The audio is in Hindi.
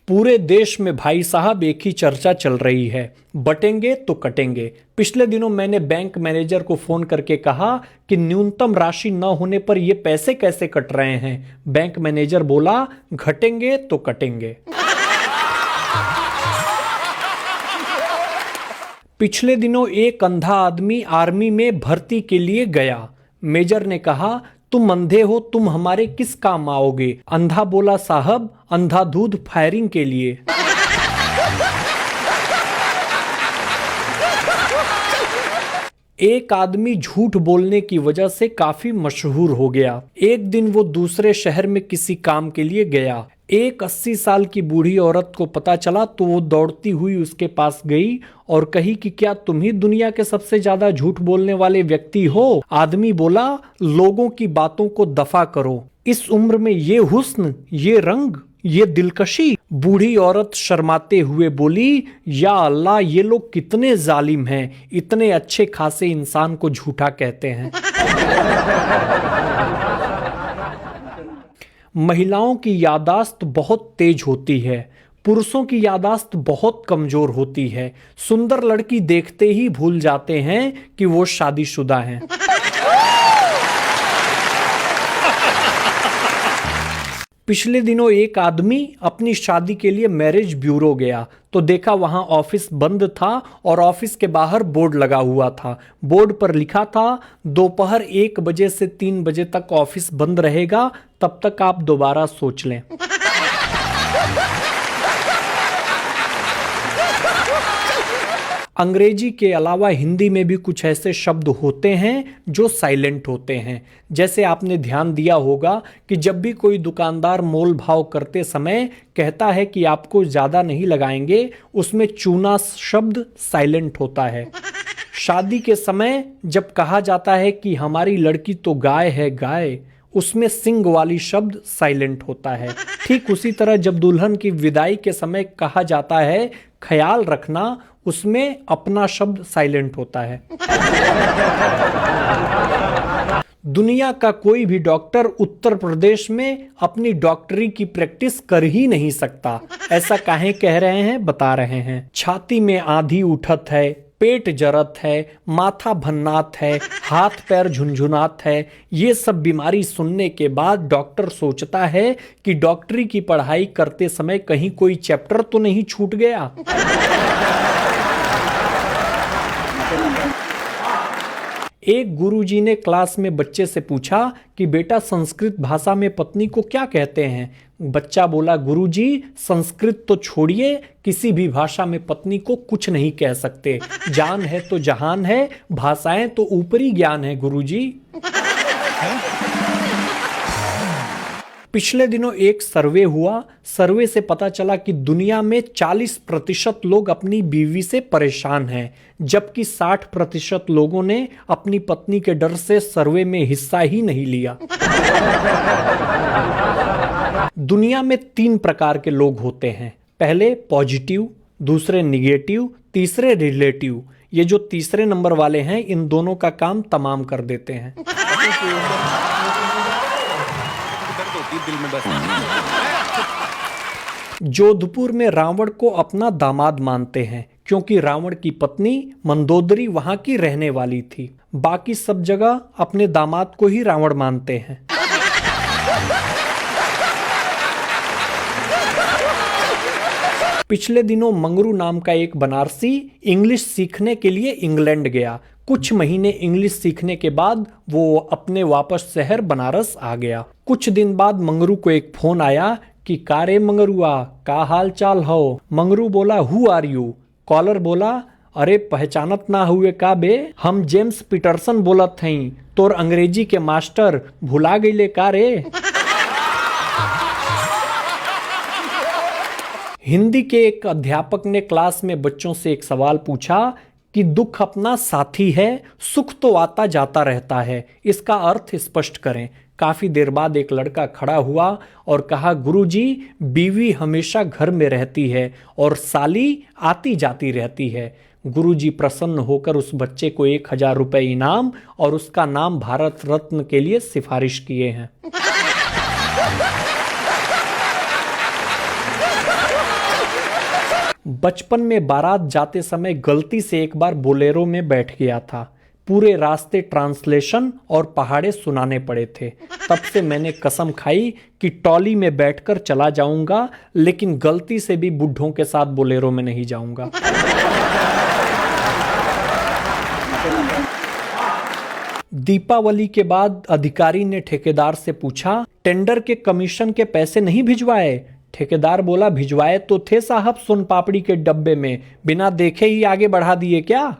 पूरे देश में भाई साहब एक ही चर्चा चल रही है, बटेंगे तो कटेंगे। पिछले दिनों मैंने बैंक मैनेजर को फोन करके कहा कि न्यूनतम राशि न होने पर ये पैसे कैसे कट रहे हैं। बैंक मैनेजर बोला, घटेंगे तो कटेंगे। पिछले दिनों एक अंधा आदमी आर्मी में भर्ती के लिए गया। मेजर ने कहा, तुम अंधे हो, तुम हमारे किस काम आओगे? अंधा बोला, साहब अंधाधुंध फायरिंग के लिए। एक आदमी झूठ बोलने की वजह से काफी मशहूर हो गया। एक दिन वो दूसरे शहर में किसी काम के लिए गया। एक 80 साल की बूढ़ी औरत को पता चला तो वो दौड़ती हुई उसके पास गई और कही कि क्या तुम ही दुनिया के सबसे ज्यादा झूठ बोलने वाले व्यक्ति हो? आदमी बोला, लोगों की बातों को दफा करो। इस उम्र में ये हुस्न, ये रंग, ये दिलकशी। बूढ़ी औरत शर्माते हुए बोली, या अल्लाह, ये लोग कितने जालिम हैं, इतने अच्छे खासे इंसान को झूठा कहते हैं। महिलाओं की यादाश्त बहुत तेज होती है, पुरुषों की यादाश्त बहुत कमजोर होती है। सुंदर लड़की देखते ही भूल जाते हैं कि वो शादीशुदा हैं। पिछले दिनों एक आदमी अपनी शादी के लिए मैरिज ब्यूरो गया तो देखा वहां ऑफिस बंद था और ऑफिस के बाहर बोर्ड लगा हुआ था। बोर्ड पर लिखा था, दोपहर 1 बजे से 3 बजे तक ऑफिस बंद रहेगा, तब तक आप दोबारा सोच लें। अंग्रेजी के अलावा हिंदी में भी कुछ ऐसे शब्द होते हैं जो साइलेंट होते हैं। जैसे आपने ध्यान दिया होगा कि जब भी कोई दुकानदार मोल भाव करते समय कहता है कि आपको ज्यादा नहीं लगाएंगे, उसमें चूना शब्द साइलेंट होता है। शादी के समय जब कहा जाता है कि हमारी लड़की तो गाय है गाय, उसमें सिंग वाली शब्द साइलेंट होता है। ठीक उसी तरह जब दुल्हन की विदाई के समय कहा जाता है ख्याल रखना, उसमें अपना शब्द साइलेंट होता है। दुनिया का कोई भी डॉक्टर उत्तर प्रदेश में अपनी डॉक्टरी की प्रैक्टिस कर ही नहीं सकता। ऐसा काहे कह रहे हैं, बता रहे हैं। छाती में आंधी उठत है, पेट जरत है, माथा भन्नात है, हाथ पैर झुनझुनात है। ये सब बीमारी सुनने के बाद डॉक्टर सोचता है कि डॉक्टरी की पढ़ाई करते समय कहीं कोई चैप्टर तो नहीं छूट गया। एक गुरुजी ने क्लास में बच्चे से पूछा कि बेटा संस्कृत भाषा में पत्नी को क्या कहते हैं? बच्चा बोला, गुरुजी संस्कृत तो छोड़िए, किसी भी भाषा में पत्नी को कुछ नहीं कह सकते। जान है तो जहान है, भाषाएं तो ऊपरी ज्ञान है गुरुजी। पिछले दिनों एक सर्वे हुआ। सर्वे से पता चला कि दुनिया में 40% लोग अपनी बीवी से परेशान हैं, जबकि 60% लोगों ने अपनी पत्नी के डर से सर्वे में हिस्सा ही नहीं लिया। दुनिया में 3 प्रकार के लोग होते हैं। पहले पॉजिटिव, दूसरे निगेटिव, तीसरे रिलेटिव। ये जो तीसरे नंबर वाले हैं, इन दोनों का काम तमाम कर देते हैं। जोधपुर में रावण को अपना दामाद मानते हैं क्योंकि रावण की पत्नी मंदोदरी वहां की रहने वाली थी। बाकी सब जगह अपने दामाद को ही रावण मानते हैं। पिछले दिनों मंगरू नाम का एक बनारसी इंग्लिश सीखने के लिए इंग्लैंड गया। कुछ महीने इंग्लिश सीखने के बाद वो अपने वापस शहर बनारस आ गया। कुछ दिन बाद मंगरू को एक फोन आया कि कारे मंगरुआ, का हाल चाल हो? मंगरू बोला, हु आर यू? कॉलर बोला, अरे पहचानत ना हुए का बे, हम जेम्स पीटरसन बोलत हई, तोर अंग्रेजी के मास्टर, भुला गईले का रे? हिंदी के एक अध्यापक ने क्लास में बच्चों से एक सवाल पूछा कि दुख अपना साथी है, सुख तो आता जाता रहता है, इसका अर्थ स्पष्ट करें। काफी देर बाद एक लड़का खड़ा हुआ और कहा, गुरुजी, बीवी हमेशा घर में रहती है और साली आती जाती रहती है। गुरुजी प्रसन्न होकर उस बच्चे को 1000 रुपए इनाम और उसका नाम भारत रत्न के लिए सिफारिश किए हैं। बचपन में बारात जाते समय गलती से एक बार बोलेरो में बैठ गया था। पूरे रास्ते ट्रांसलेशन और पहाड़े सुनाने पड़े थे। तब से मैंने कसम खाई कि टॉली में बैठकर चला जाऊंगा, लेकिन गलती से भी बुढ़ों के साथ बोलेरो में नहीं जाऊंगा। दीपावली के बाद अधिकारी ने ठेकेदार से पूछा, टेंडर के कमीशन के पैसे नहीं भिजवाए? ठेकेदार बोला, भिजवाए तो थे साहब, सोन पापड़ी के डब्बे में, बिना देखे ही आगे बढ़ा दिए क्या?